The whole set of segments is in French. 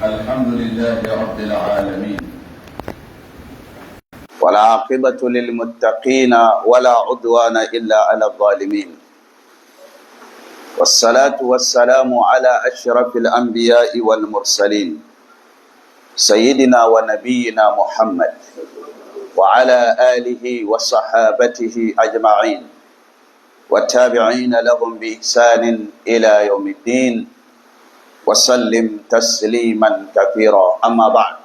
الحمد لله رب العالمين والعاقبة للمتقين ولا عدوان إلا على الظالمين والصلاة والسلام على أشرف الأنبياء والمرسلين سيدنا ونبينا محمد وعلى آله وصحابته أجمعين والتابعين لهم بإحسان إلى يوم الدين وسلم تسليما كثيرا. أما بعد.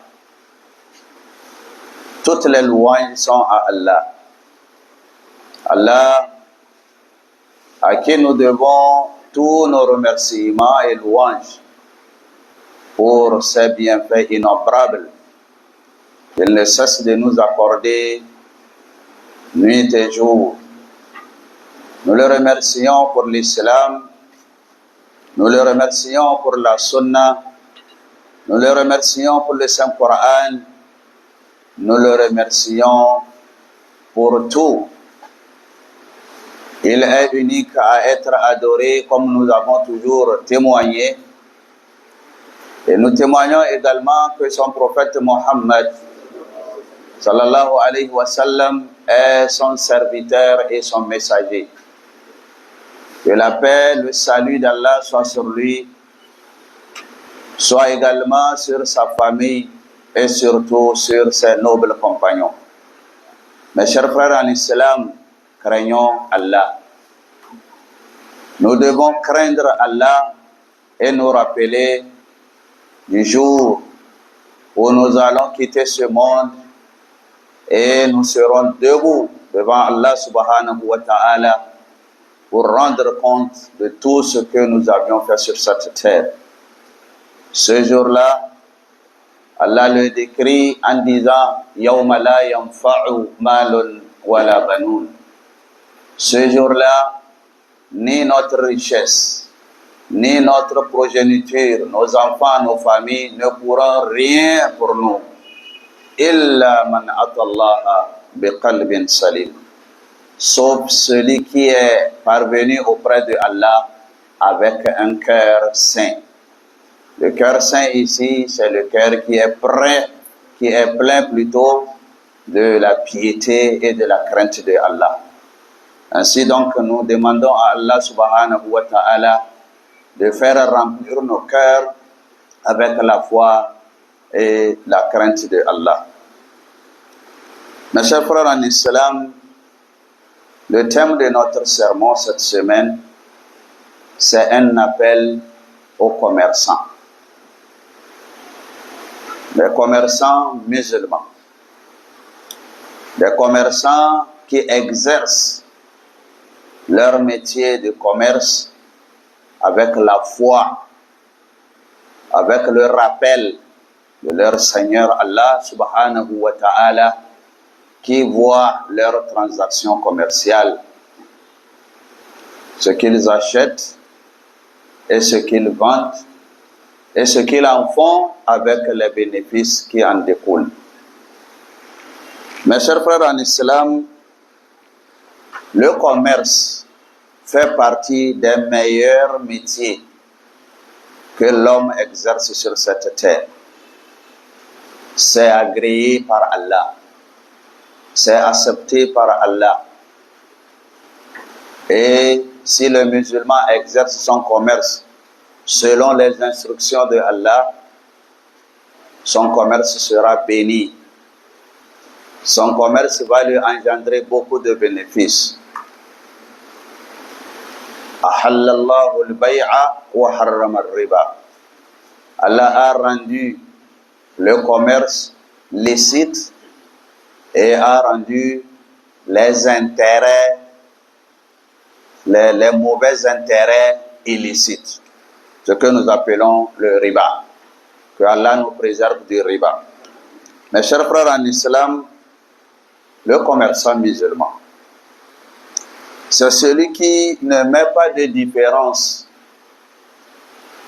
Toutes les louanges sont à Allah. Allah à qui nous devons tous nos remerciements et louanges pour ses bienfaits innombrables. Il ne cesse de nous accorder nuit et jour. Nous le remercions pour l'islam, nous le remercions pour la sunna, nous le remercions pour le Saint-Coran, nous le remercions pour tout. Il est unique à être adoré comme nous avons toujours témoigné. Et nous témoignons également que son prophète Mohammed sallallahu alayhi wa sallam est son serviteur et son messager. Que la paix, le salut d'Allah soit sur lui, soit également sur sa famille et surtout sur ses nobles compagnons. Mes chers frères en islam, craignons Allah. Nous devons craindre Allah et nous rappeler du jour où nous allons quitter ce monde et nous serons debout devant Allah subhanahu wa ta'ala pour rendre compte de tout ce que nous avions fait sur cette terre. Ce jour-là, Allah le décrit en disant « Yawma la yanfa'u malun wala banoun » Ce jour-là, ni notre richesse, ni notre progéniture, nos enfants, nos familles ne pourront rien pour nous. Illa man atallaha biqalbin salim. Sauf celui qui est parvenu auprès de Allah avec un cœur saint. Le cœur saint ici, c'est le cœur qui est plein plutôt de la piété et de la crainte de Allah. Ainsi donc, nous demandons à Allah subhanahu wa ta'ala de faire remplir nos cœurs avec la foi et la crainte de Allah. Mes chers frères en islam, le thème de notre sermon cette semaine, c'est un appel aux commerçants. Les commerçants musulmans. Les commerçants qui exercent leur métier de commerce avec la foi, avec le rappel de leur Seigneur Allah subhanahu wa ta'ala, qui voient leurs transactions commerciales, ce qu'ils achètent et ce qu'ils vendent et ce qu'ils en font avec les bénéfices qui en découlent. Mes chers frères en islam, le commerce fait partie des meilleurs métiers que l'homme exerce sur cette terre. C'est agréé par Allah. C'est accepté par Allah. Et si le musulman exerce son commerce selon les instructions de Allah, son commerce sera béni. Son commerce va lui engendrer beaucoup de bénéfices. Ahallallahu al-bay'a wa harrama al-riba. Allah a rendu le commerce licite et a rendu les intérêts, les mauvais intérêts illicites, ce que nous appelons le riba. Que Allah nous préserve du riba. Mes chers frères en islam, le commerçant musulman, c'est celui qui ne met pas de différence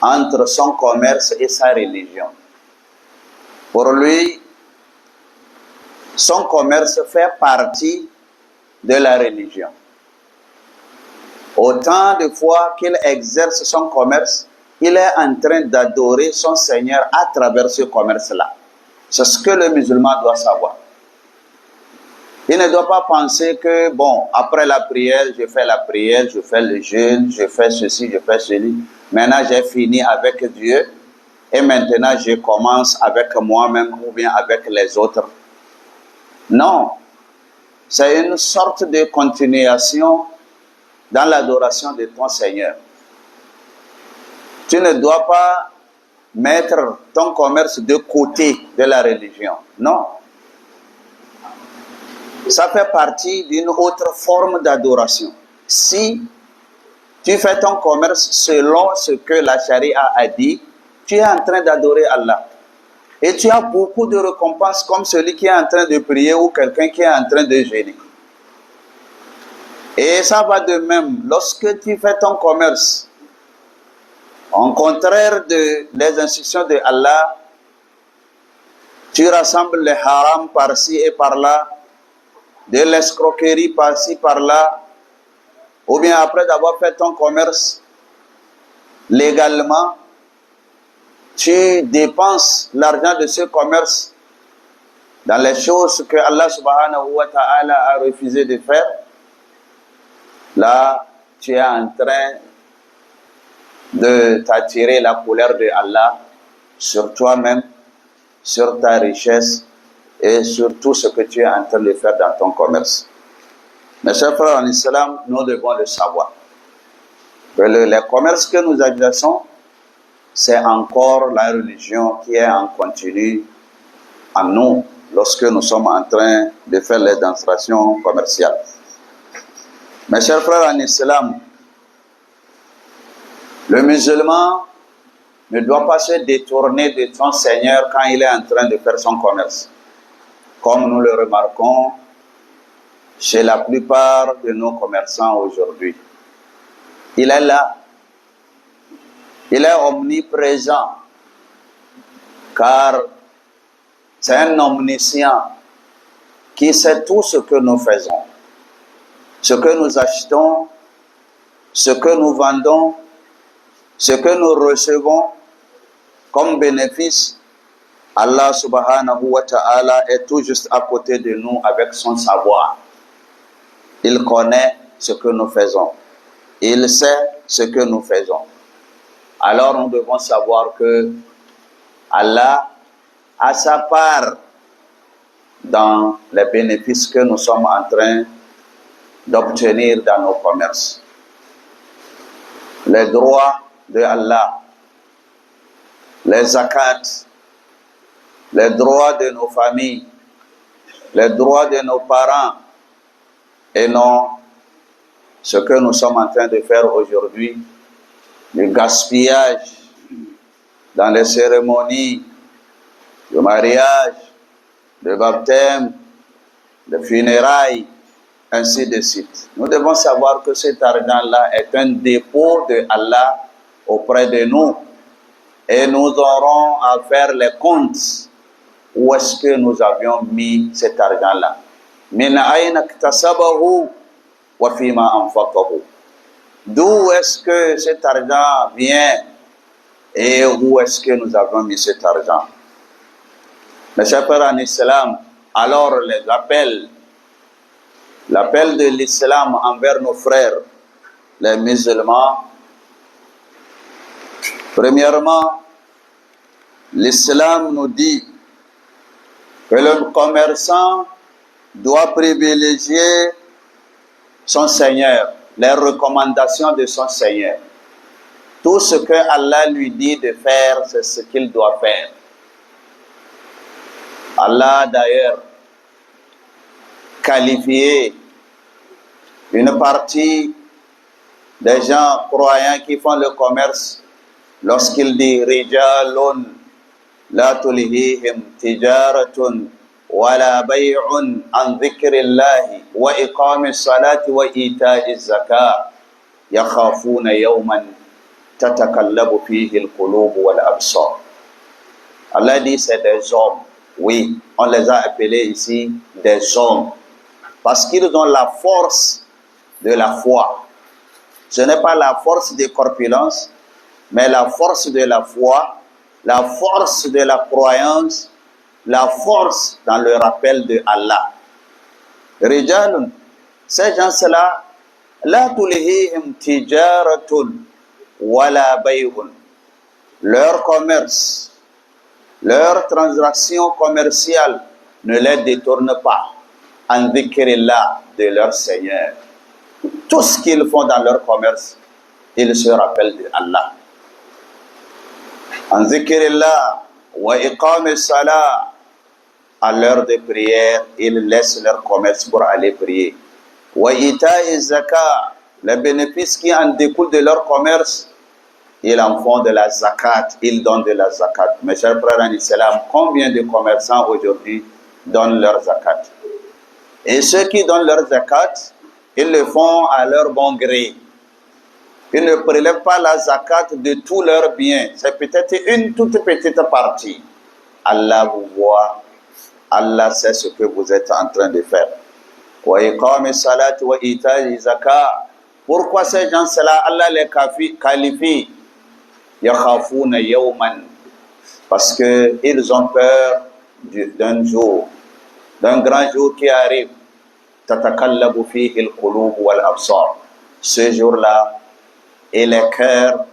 entre son commerce et sa religion. Pour lui, son commerce fait partie de la religion. Autant de fois qu'il exerce son commerce, il est en train d'adorer son Seigneur à travers ce commerce-là. C'est ce que le musulman doit savoir. Il ne doit pas penser que, bon, après la prière, je fais la prière, je fais le jeûne, je fais ceci, je fais cela. Maintenant, j'ai fini avec Dieu et maintenant, je commence avec moi-même ou bien avec les autres. Non, c'est une sorte de continuation dans l'adoration de ton Seigneur. Tu ne dois pas mettre ton commerce de côté de la religion. Non. Ça fait partie d'une autre forme d'adoration. Si tu fais ton commerce selon ce que la charia a dit, tu es en train d'adorer Allah. Et tu as beaucoup de récompenses comme celui qui est en train de prier ou quelqu'un qui est en train de jeûner. Et ça va de même, lorsque tu fais ton commerce, en contraire des instructions de Allah, tu rassembles les harams par-ci et par-là, de l'escroquerie par-ci par-là, ou bien après d'avoir fait ton commerce légalement, tu dépenses l'argent de ce commerce dans les choses que Allah subhanahu wa ta'ala a refusé de faire. Là, tu es en train de t'attirer la colère de Allah sur toi-même, sur ta richesse et sur tout ce que tu es en train de faire dans ton commerce. Mes chers frères en islam, nous devons le savoir. Que les commerces que nous exerçons, c'est encore la religion qui est en continu en nous lorsque nous sommes en train de faire les démonstrations commerciales. Mes chers frères en islam, le musulman ne doit pas se détourner de son Seigneur quand il est en train de faire son commerce. Comme nous le remarquons chez la plupart de nos commerçants aujourd'hui. Il est là. Il est omniprésent. Car c'est un omniscient qui sait tout ce que nous faisons. Ce que nous achetons, ce que nous vendons, ce que nous recevons comme bénéfice, Allah subhanahu wa ta'ala est tout juste à côté de nous avec son savoir. Il connaît ce que nous faisons. Il sait ce que nous faisons. Alors nous devons savoir que Allah a sa part dans les bénéfices que nous sommes en train d'obtenir dans nos commerces. Les droits de Allah, les zakats, les droits de nos familles, les droits de nos parents, et non ce que nous sommes en train de faire aujourd'hui, le gaspillage dans les cérémonies de mariage, de baptême, de funérailles, ainsi de suite. Nous devons savoir que cet argent-là est un dépôt de Allah auprès de nous et nous aurons à faire les comptes où est-ce que nous avions mis cet argent-là. Min ayna iktasabahu wa fima anfaqahu. D'où est-ce que cet argent vient et où est-ce que nous avons mis cet argent? Mes chers frères en islam, alors l'appel de l'islam envers nos frères, les musulmans, premièrement, l'islam nous dit que le commerçant doit privilégier son Seigneur, les recommandations de son Seigneur. Tout ce que Allah lui dit de faire, c'est ce qu'il doit faire. Allah d'ailleurs qualifié une partie des gens croyants qui font le commerce lorsqu'il dit Rijalun la tulhihim tijaratun wala bay'un an dhikrillahi wa iqamis salati wa ita'iz zakat yakhafuna yawman tatakallabu fihi al-qulub wal absar. Allah dit c'est des hommes. Oui, on les a appelés ici des hommes parce qu'ils ont la force de la foi. Ce n'est pas la force de corpulence, mais la force de la foi, la force de la croyance, la force dans le rappel de Allah. Rijalun, ces gens-là, la tulihihim tijaratun wala bay'un. Leur commerce, leur transaction commerciale ne les détourne pas en dhikrillah de leur Seigneur. Tout ce qu'ils font dans leur commerce, ils se rappellent de Allah. En dhikrillah wa iqam salah, à l'heure de prière, ils laissent leur commerce pour aller prier. Wa ita'i zakat, les bénéfices qui en découlent de leur commerce, ils en font de la zakat, ils donnent de la zakat. Mes chers frères en islam, combien de commerçants aujourd'hui donnent leur zakat? Et ceux qui donnent leur zakat, ils le font à leur bon gré. Ils ne prélèvent pas la zakat de tous leurs biens. C'est peut-être une toute petite partie. Allah vous voit. Allah sait ce que vous êtes en train de faire. Wa iqam salat wa ita'i zakat. Pourquoi ces gens-là, Allah les qualifie? Yakhafuna yawman. Parce qu'ils ont peur d'un jour, d'un grand jour qui arrive. Tatakallabu fihi al-qulub wal-absar. Ce jour-là, et les cœurs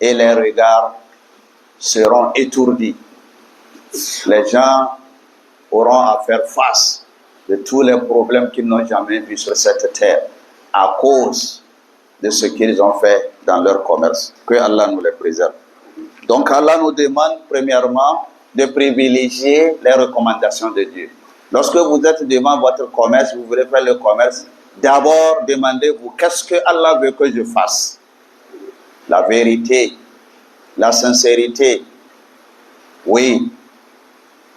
et les regards seront étourdis. Les gens auront à faire face de tous les problèmes qu'ils n'ont jamais vus sur cette terre à cause de ce qu'ils ont fait dans leur commerce. Que Allah nous les préserve. Donc Allah nous demande premièrement de privilégier les recommandations de Dieu. Lorsque vous êtes devant votre commerce, vous voulez faire le commerce, d'abord demandez-vous qu'est-ce que Allah veut que je fasse. La vérité, la sincérité, oui,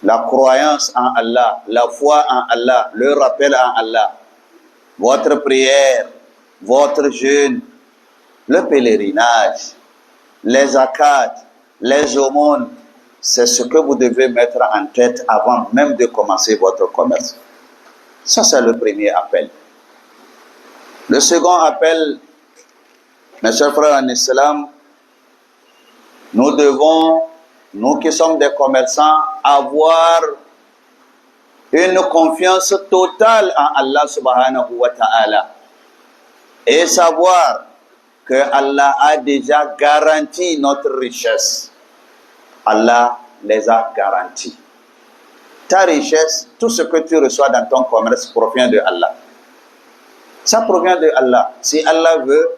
la croyance en Allah, la foi en Allah, le rappel en Allah, votre prière, votre jeûne, le pèlerinage, les zakats, les aumônes, c'est ce que vous devez mettre en tête avant même de commencer votre commerce. Ça, c'est le premier appel. Le second appel, mes chers frères en islam, nous devons, nous qui sommes des commerçants, avoir une confiance totale en Allah subhanahu wa ta'ala et savoir que Allah a déjà garanti notre richesse. Allah les a garantis. Ta richesse, tout ce que tu reçois dans ton commerce provient de Allah. Ça provient de Allah. Si Allah veut,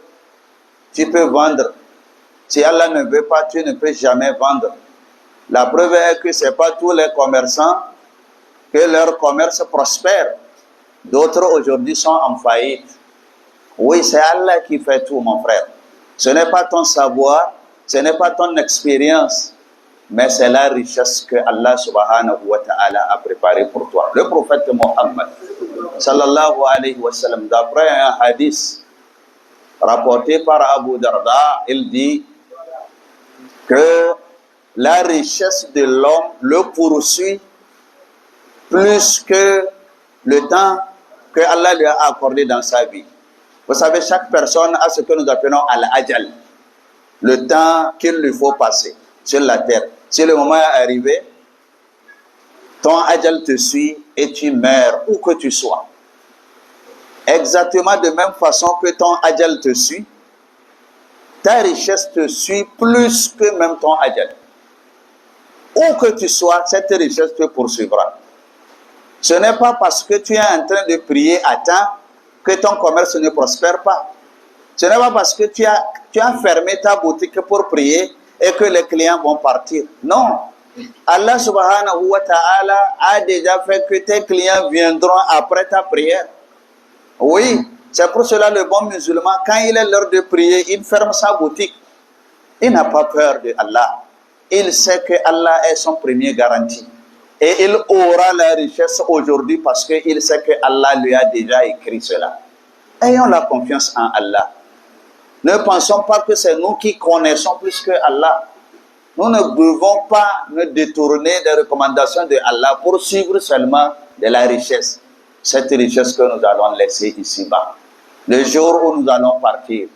tu peux vendre. Si Allah ne veut pas, tu ne peux jamais vendre. La preuve est que ce n'est pas tous les commerçants que leur commerce prospère. D'autres aujourd'hui sont en faillite. Oui, c'est Allah qui fait tout, mon frère. Ce n'est pas ton savoir, ce n'est pas ton expérience, mais c'est la richesse que Allah subhanahu wa ta'ala a préparée pour toi. Le prophète Mohammed, sallallahu alayhi wa sallam, d'après un hadith rapporté par Abu Darda, il dit que la richesse de l'homme le poursuit plus que le temps que Allah lui a accordé dans sa vie. Vous savez, chaque personne a ce que nous appelons al-ajal, le temps qu'il lui faut passer sur la terre. Si le moment est arrivé, ton ajal te suit et tu meurs où que tu sois. Exactement de même façon que ton ajal te suit, ta richesse te suit plus que même ton ajal. Où que tu sois, cette richesse te poursuivra. Ce n'est pas parce que tu es en train de prier à temps que ton commerce ne prospère pas. Ce n'est pas parce que tu as fermé ta boutique pour prier et que les clients vont partir. Non. Allah subhanahu wa ta'ala a déjà fait que tes clients viendront après ta prière. Oui, c'est pour cela le bon musulman, quand il est l'heure de prier, il ferme sa boutique. Il n'a pas peur de Allah. Il sait que Allah est son premier garanti. Et il aura la richesse aujourd'hui parce qu'il sait que Allah lui a déjà écrit cela. Ayons la confiance en Allah. Ne pensons pas que c'est nous qui connaissons plus que Allah. Nous ne devons pas nous détourner des recommandations de Allah pour suivre seulement de la richesse. Cette richesse que nous allons laisser ici-bas. Le jour où nous allons partir,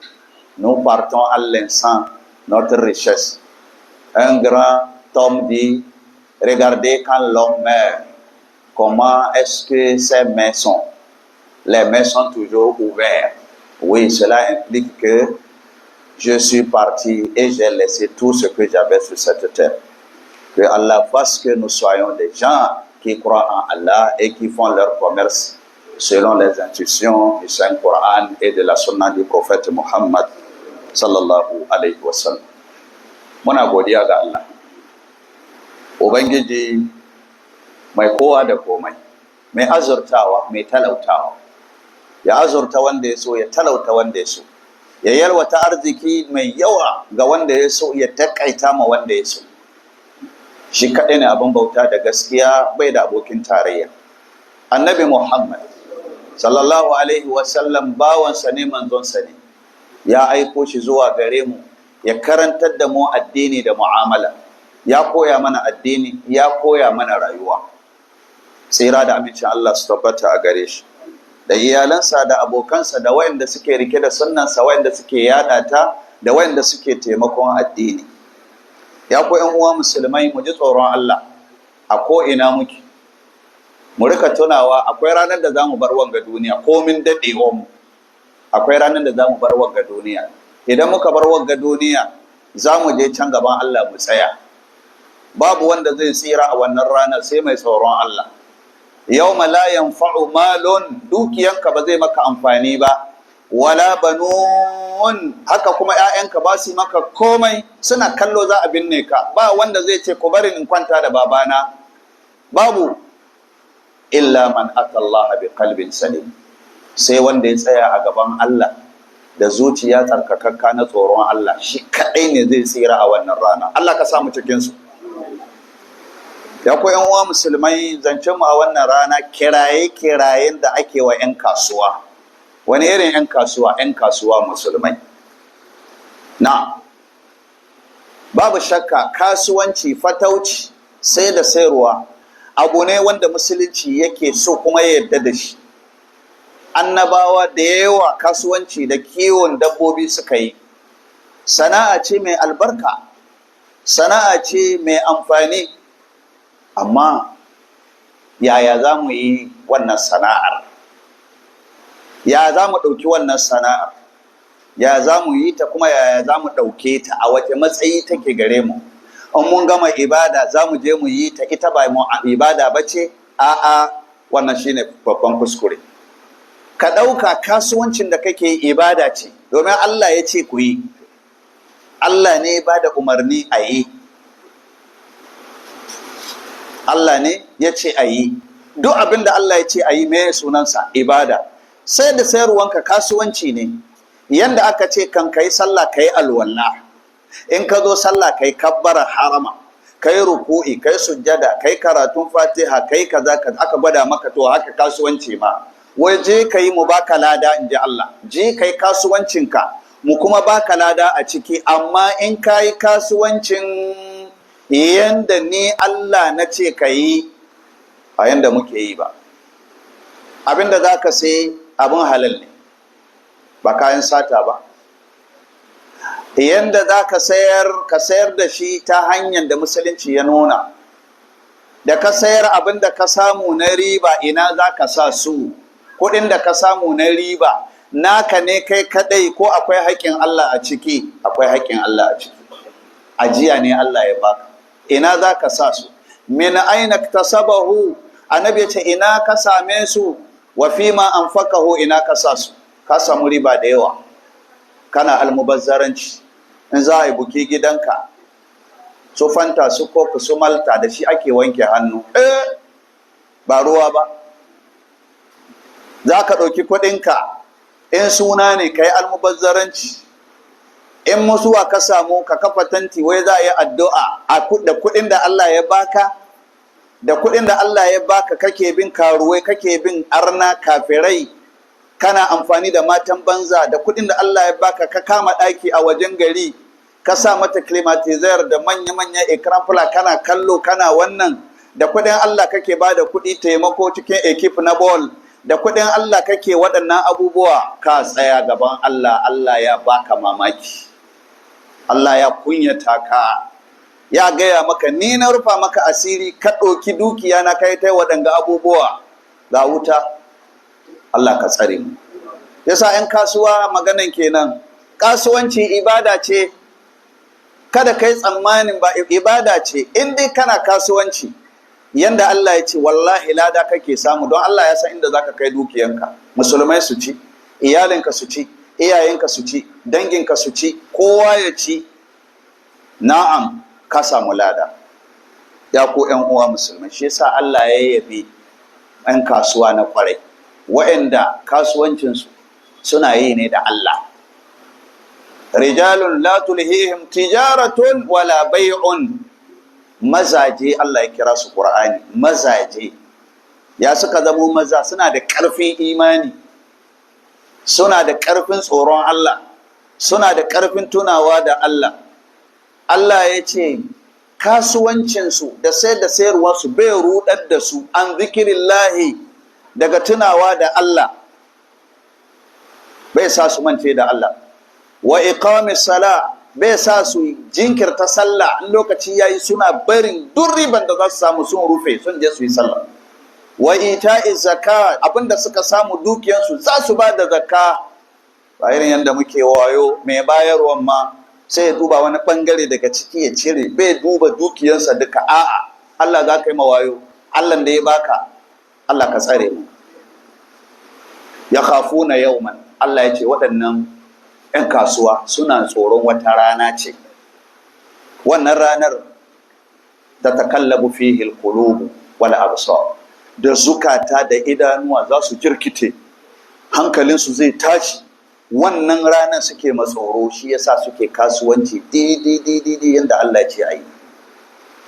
nous partons à l'instant notre richesse. Un grand homme dit, regardez quand l'homme meurt, comment est-ce que ses mains sont? Les mains sont toujours ouvertes. Oui, cela implique que je suis parti et j'ai laissé tout ce que j'avais sur cette terre. Que Allah fasse que nous soyons des gens qui croient en Allah et qui font leur commerce selon les instructions du Saint-Coran et de la sunna du prophète Muhammad sallallahu alaihi wasallam. Muna godiya ga Allah. Ubangiji mai kowa da komai, mai azurtawa, mai talautawa. Ya azurta wanda ya so, ya talauta wanda ya so. Ya yalwata arziki mai yawa ga wanda ya so, ya takaita ma wanda ya so. Shi kaɗai ne abin bauta da gaskiya, bai da abokin tarayya. Annabi Muhammad sallallahu alaihi wasallam bawansa ne, manzonsa ne. Ya aiko shi zuwa gare mu, ya karantar da mu addini da mu'amala. Ya koya mana addini, ya koya mana rayuwa. Tsira da amincin Allah su tabbata a gare shi, da iyalansa, da abokansa, da wayanda suke rike da sunnansa, wayanda suke yada ta, da wayanda suke taimakon addini. Ya ku ƴan uwa musulmai, mu ji tsoron Allah a ko ina muke. Mu rika tunawa akwai ranar da zamu bar wanga duniya, komin dadewa mu. Akwai ranar da zamu bar wanga duniya. Idan muka bar wanga duniya, zamu je can gaban Allah mu tsaya. Babu wanda zai tsira a wannan ranar sai mai tsoron Allah. Yawma la yanfa'u malun, dukiyanka ba zai maka amfani ba, wala banun, haka kuma ƴaƴanka ba su maka komai, suna kallo za a binne ka. Ba wanda zai ce ku bari in kwanta da babana. Babu. Illa man atallaha bi qalbin salim, sai wanda ya tsaya a gaban Allah da zuciya tsarkakakka na tsoron Allah, shi kadai ne zai tsira a wannan rana. Allah ka samu cikin su. Ya ku ƴan uwa musulmai, zancen mu a wannan rana kirayen da ake wa ƴan kasuwa. Wani irin ƴan kasuwa? Ƴan kasuwa musulmai. Na, babu shakka kasuwanci, fatauci, sai da sayarwa abu ne wanda musulunci yake so kuma ya yarda da shi. Annabawa da yawa kasuwanci da kiwon dabbobi suka yi. Sana'a ce mai albarka, sana'a ce mai amfani. Amma yaya za mu yi wannan sana'ar? Ya za mu ɗauki wannan sana'ar? Ya za mu yi ta, kuma yaya za mu ɗauke ta? A wace matsayi take gare mu? In mun gama ibada za mu je mu yi ta, ita ba mu ibada ba ce? A'a, wannan shine babban kuskure. Ka ɗauka kasuwancin da kake yi ibada ce, domin Allah ya ce ku yi. Allah ne ba da umarni a yi. Allah ne ya ce a yi. Duk abin da Allah ya ce a yi, me sunansa? Ibada. Sai da sayarwanka kasuwanci ne. Yanda aka ce kan kai sallah kai alwala, in ka zo sallah kai kabbara harama, kai ruku'i, kai sujjada, kai karatun fatiha, kai kaza aka gwada maka, to haka kasuwanci ma. Wai je kai mu baka lada, in ji Allah. Je kai kasuwancinka, mu kuma baka lada a ciki. Amma in kai kasuwancin yanda ni Allah na ce ka yi, a yanda muke yi ba. Abinda za ka sai abin halal ne, ba kayan sata ba. Yanda za ka sayar da shi ta hanyar da musulunci ya nuna. Da ka sayar abin da ka samu na riba, ina za ka sa su? Kuɗin da ka samu na riba naka ne kai kadai, ko akwai haƙƙin Allah a ciki? Akwai haƙƙin Allah a ciki. Ajiya ne Allah ya baka. Ina za ka sa su? Min aina tasabahu, annabi ya ce ina ka same su? Wa fima anfaqahu, ina ka sa su? Ka samu riba da yawa, kana almubazzaranci. In za a yi buki gidanka, su fanta, su kofi, su malta, da shi ake wanke hannu. Ba ruwa ba. Za ka ɗauki kuɗinka, in suna ne ka yi almubazzaranci. In musuwa ka samu, ka kafa tanti, wai za a yi addu'a da kuɗin da Allah ya baka, da kuɗin da Allah ya baka kake bin karuwai, kake bin arna kafirai, kana amfani da matan banza. Da kuɗin da Allah ya baka ka kama ɗaki a wajen gari, ka sa mata climatizer da manya-manya ekran fula, kana kallo, kana wannan. Da kuɗin Allah kake ba da kuɗi taimako cikin ekip na ball. Da kuɗin Allah kake waɗannan abubuwa, ka tsaya gaban Allah, Allah ya baka mamaki. Allah ya kunyata ka, ya gaya maka ni na rufa maka asiri, ka ɗauki dukiya na kai ta waɗanga abubuwa ga wuta. Allah ka tsare mu. Yasa 'yan kasuwa maganan kenan, kasuwanci ibada ce, kada kai tsammanin ba ibada ce. In dai kana kasuwanci yanda Allah ya ce, wallahi lada kake samu, don Allah ya san inda zaka kai dukiyanka. Musulmai su ci, iyalinka su ci, iyayenka su ci, danginka su ci, kowa ya ci, na'am ka samu lada. Ya ku 'yan uwa musulmai, shi yasa Allah ya yabi 'yan kasuwa na kwarai, waɗanda kasuwancinsu suna yi ne da Allah. Rijalun la tulhihim tijaratun wala bai'un. Mazaje Allah ya kira su Qur'ani, mazaje. Ya suka zamo maza, suna da ƙarfin imani, suna da ƙarfin tsoron Allah, suna da ƙarfin tunawa da Allah. Allah ya ce kasuwancinsu da sayarwarsu bai rudar da su an zikirillahi, daga tunawa da Allah, bai sa su mance da Allah. Wa iqamis sala, bai sa su jinkirta sallah, in lokaci yayi suna barin duk riban da za su samu sun rufe sun je su yi sallah. Wa ita'iz zakat, abinda suka samu dukiyansu za su ba da zakka. Ba irin yanda muke wayo, mai bayarwan ma sai ya duba wani bangare daga ciki ya cire, bai duba dukiyansa duka. A'a, Allah za ka yi mawayo, Allah da ya baka, Allah ka tsare mu. Ya khafuna yawman, Allah ya ce waɗannan 'yan kasuwa suna tsoron wata rana ce. Wannan ranar ta takallabu fihi alqulubu wal absar, da zukata da idanuwa za su jirkite, hankalinsu zai tashi. Wannan ranar suke matsoro, shi yasa suke kasuwanci daidai yadda Allah ya ce ayi.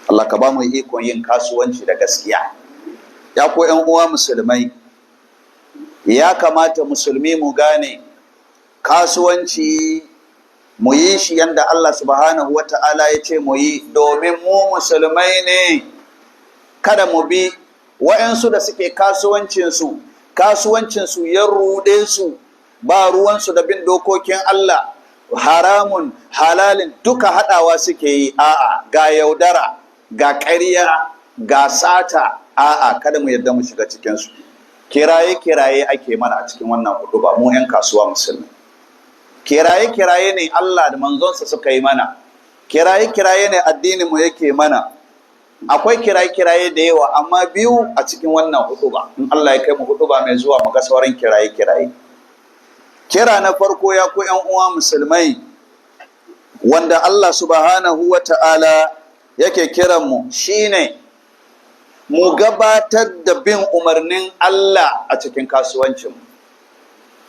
Allah ka ba mu ikon yin kasuwanci da gaskiya. Ya ko 'yan uwa musulmai, ya kamata musulmi mu gane kasuwanci mu yi shi yadda Allah subhanahu wa ta'ala ya ce mu yi, domin mu musulmai ne. Kada mu bi wa'yansu da suke kasuwancinsu ya ruɗe su, ba ruwansu da bin dokokin Allah, haramun halalin duka haɗawa suke yi. A'a, ga yaudara, ga ƙarya, ga sata. A'a, kada mu yarda mu shiga cikinsu. Kiraye-kiraye ake mana a cikin wannan huduba, mu 'yan kasuwa musulmi. Kiraye-kiraye ne Allah da manzonsa suka yi mana, kiraye-kiraye ne addininmu yake mana. Akwai kiraye-kiraye da yawa, amma biyu a cikin wannan huduba. In Allah ya kai mu huduba mai zuwa, mu ga sauran kiraye-kiraye. Kira na farko, ya ku 'yan uwa musulmai, wanda Allah subhanahu wa ta'ala yake kiranmu, shine mu gabatar da bin umarnin Allah a cikin kasuwancinmu.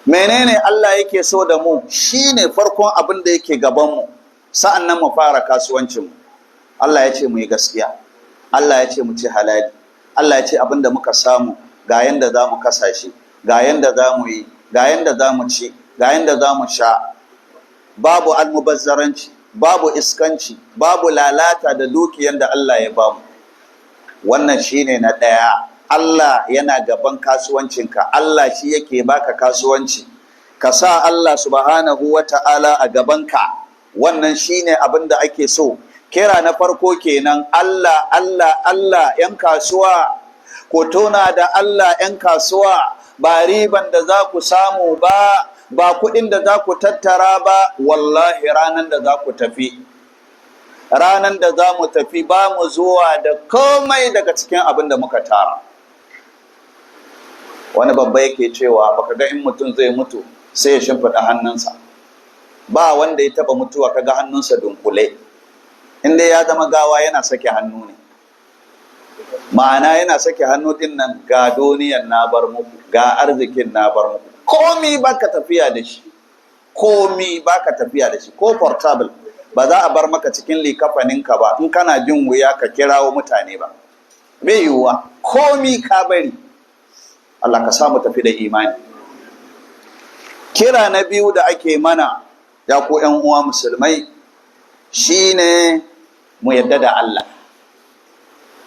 Menene Allah yake so da mu? Shine farkon abin da yake gabanmu, sa'an nan mu fara kasuwancinmu. Allah ya ce mu yi gaskiya, Allah ya ce mu ci halali, Allah ya ce abin da muka samu ga yanda za mu kasa shi, ga yanda za mu yi, ga yanda za mu ci, ga yanda za mu sha. Babu almubazzaranci, babu iskanci, babu lalata da dukiyan da Allah ya bamu. Wannan shine na ɗaya. Allah yana gaban kasuwancinka, Allah shi yake baka kasuwanci. Ka sa Allah subhanahu wa ta'ala a gabanka, wannan shine abin da ake so. Kira na farko kenan, Allah, Allah, Allah. 'Yan kasuwa, ku tuna da Allah 'yan kasuwa, ba riban da za ku samu ba, ba kuɗin da za ku tattara ba, wallahi ranar da za ku tafi. Ranar da za mu tafi ba mu zuwa da komai daga cikin abin da muka tara. Wani babba yake cewa baka ga in mutum zai mutu sai ya shimfiɗa hannunsa. Ba wanda ya taɓa mutuwa kaga hannunsa dunkule. Inda ya zama gawa yana sake hannu ne. Ma'ana yana sake hannu din nan, ga duniyan na bar muku, ga arzikin na bar muku. Komi baka tafiya da shi. Komi baka tafiya da shi. Ko portable ba za a bar maka cikin likafaninka ba, in kana jin wuya ka kirawo mutane ba. Bai yiwuwa, komi ka bari. Allah ka samu tafi da imani. Kira na biyu da ake mana, ya ku 'yan uwa musulmai, shine mu yadda da Allah.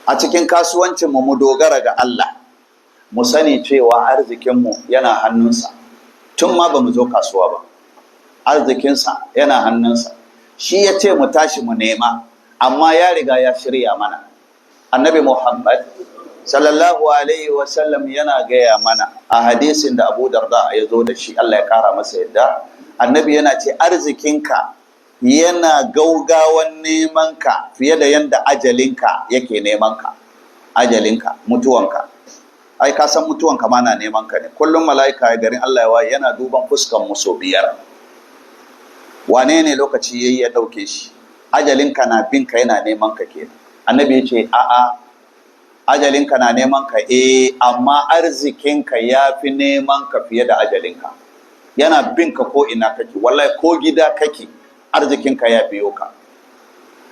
A cikin kasuwancinmu mu dogara ga Allah. Mu sani cewa arzikinmu yana hannunsa. Tun ma ba mu zo kasuwa ba, arzikinsa yana hannunsa. shi ya ce mu tashi mu nema, amma ya riga ya shirya mana. Annabi Muhammad sallallahu alaihi wasallam yana gaya mana a hadisin da Abu Darda ya zo da shi, Allah ya kara masa yadda. Annabi yana ce arzikinka yana gaugawan nemanka fiye da yanda ajalinka yake nemanka. Ajalinka, mutuwanka, ai ka san mutuwanka ma na nemanka ne. Kullum mala'ika ya garin Allah ya waye yana duban fuskan mu so biyar. Wane ne lokaci yayi ya dauke shi? Ajalinka na binka yana nemanka kenan. Annabi ya ce a'a, ajalinka na nemanka amma arzikinka ya fi nemanka fiye da ajalinka. Yana binka ko ina kake, wallahi ko gida kake, arzikinka ya biyo ka.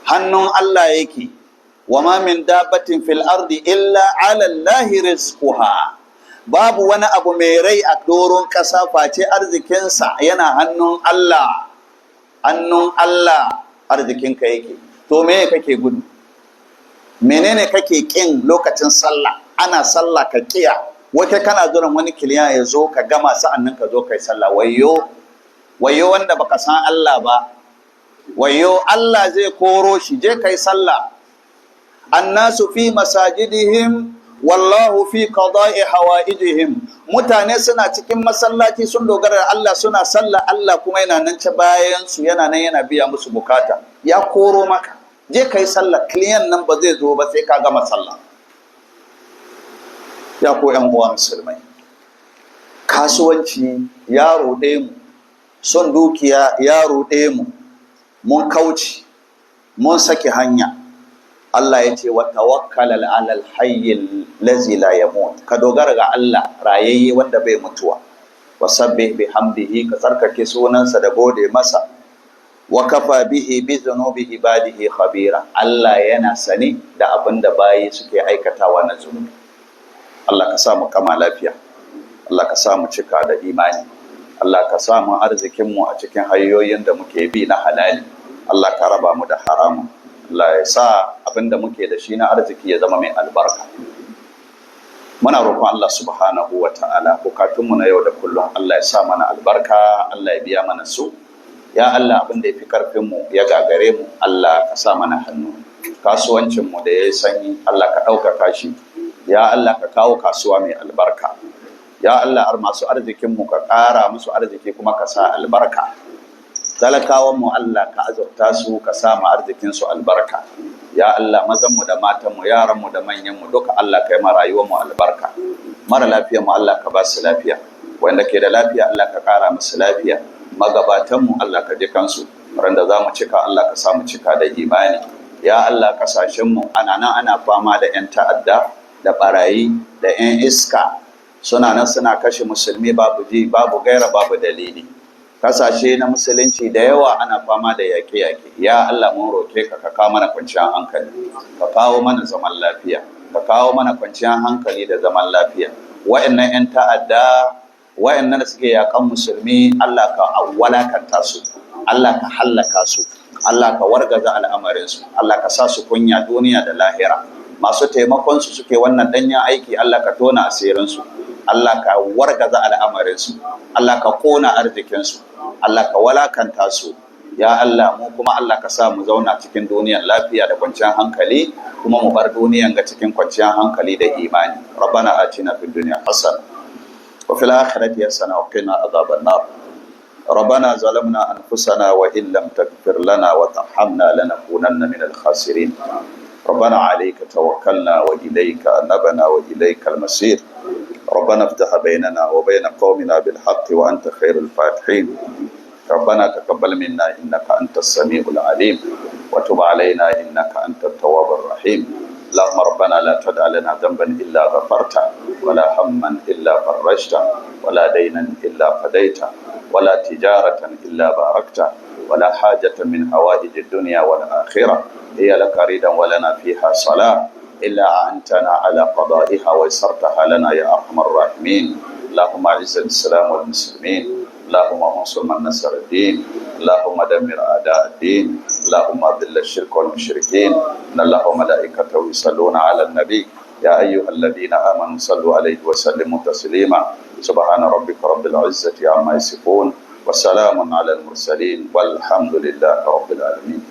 Hannun Allah yake, wa ma min dabbatin fil ardi illa ala Allahi rizquha. Babu wani abu mai rai a doron kasa face arzikinsa yana hannun Allah. Hannun Allah arzikinka yake. To me kake gudu? Menene kake kin lokacin sallah? Ana sallah ka kiya. Wai kai kana zuran wani kiliya ya zo ka gama sa'annan ka zo kai sallah. Wayyo wanda baka san Allah ba. Wayyo Allah zai koro shi, je kai sallah. Annasu fi masajidihim wallahu fi qada'i hawaijihim. Mutane suna cikin masallaci sun dogara da Allah, suna sallah, Allah kuma yana nan ta bayan su, yana nan yana biya musu bukata. Ya koro maka, je kai sallah. Kiliyan nan ba zai zo ba sai ka gama sallah. Ya ko ƴan uwa musulmai, kasuwanci ya ruɗe mu, son dukiya ya ruɗe mu, mun kauce, mun saki hanya. Allah ya ce wa tawakkal alal hayyil lazi la yamut. Ka dogara ga Allah rayayye wanda bai mutuwa. Wasabbih bihamdihi, ka tsarkake sunansa da gode masa. Wa kafa bihi bi dhunubi ibadihi khabira. Allah yana sani da abinda bayi suke aikatawa na zunubi. Allah ka sa mu kama lafiya. Allah ka sa mu cika da imani. Allah ka sa mu arzikin mu a cikin hanyoyin da muke bi na halali. Allah ka raba mu da haramun. Allah ya sa abinda muke da shi na arziki ya zama mai albarka. Muna roƙon Allah subhanahu wa ta'ala bukatunmu na yau da kullum Allah ya sa mana albarka, Allah ya biya mana su. Ya Allah, abinda ya fi karfinmu ya gagare mu, Allah ka sa mana hannu. Kasuwancinmu da ya yi sanyi, Allah ka ɗaukaka shi. Ya Allah, ka kawo kasuwa mai albarka. Ya Allah, masu arzikinmu ka ƙara musu arziki kuma ka sa albarka. Talakawanmu Allah ka azurta su, ka sa mu arzikinsu albarka. Ya Allah, mazanmu da matanmu, yaranmu da manyanmu duka Allah ka yi ma rayuwarmu albarka. Mara lafiyarmu Allah ka ba su lafiya. Wanda ke da lafiya Allah ka ƙara musu lafiya. Magabatanmu Allah ka ji kansu. Randa za mu cika Allah ka sa mu cika da imani. Ya Allah, ƙasashenmu ana fama da 'yan ta'adda da barayi da 'yan iska, suna nan suna kashe musulmi babu ji babu gaira babu dalili. Kasashe na musulunci da yawa ana fama da yaƙe-yaƙe. Ya Allah, mun roke ka kawo mana kwanciyar hankali, ka kawo mana zaman lafiya, ka kawo mana kwanciyar hankali da zaman lafiya. Wa'annan 'yan ta'adda, wa'annan da suke yaƙan musulmi, Allah ka walakanta su, Allah ka hallaka su, Allah ka wargaza al'amarinsu, Allah ka sa su kunya duniya da lahira. Masu taimakonsu suke wannan danyen aiki, Allah ka tona asirinsu, Allah ka wargaza al'amarinsu, Allah ka kona arzikinsu, Allah ka walakanta su. Ya Allah, mu kuma Allah ka sa mu zauna cikin duniyar lafiya da kwanciyar hankali, kuma mu bar duniyan ga cikin kwanciyar hankali da imani. Rabbana atina fid dunya hasana wa fil akhirati hasana wa qina adhaban nar. Rabbana zalamna anfusana wa in lam taghfir lana wa tarhamna lanakunanna minal khasirin. ربنا عليك توكلنا وإليك أنبنا وإليك المصير. ربنا افتح بيننا وبين قومنا بالحق وأنت خير الفاتحين. ربنا تقبل منا إنك أنت السميع العليم وتب علينا إنك أنت التواب الرحيم. اللهم ربنا لا تدع لنا ذنبا إلا غفرته ولا هما إلا فرجته ولا دينا إلا قضيته ولا تجارة إلا باركته ولا حاجة من حوائج الدنيا والآخرة هي لك رضا ولنا فيها صلاة إلا أعنتنا على قضائها ويسرتها لنا يا أرحم الراحمين. اللهم أعز الإسلام والمسلمين، اللهم انصر من نصر الدين، اللهم دمر أعداء الدين، اللهم أذل الشرك والمشركين. إن الله وملائكته يصلون على النبي يا أيها الذين آمنوا صلوا عليه وسلموا تسليما. سبحان ربك رب العزة عما يصفون wa salamun ala al-mursalin walhamdulillahi rabbil alamin.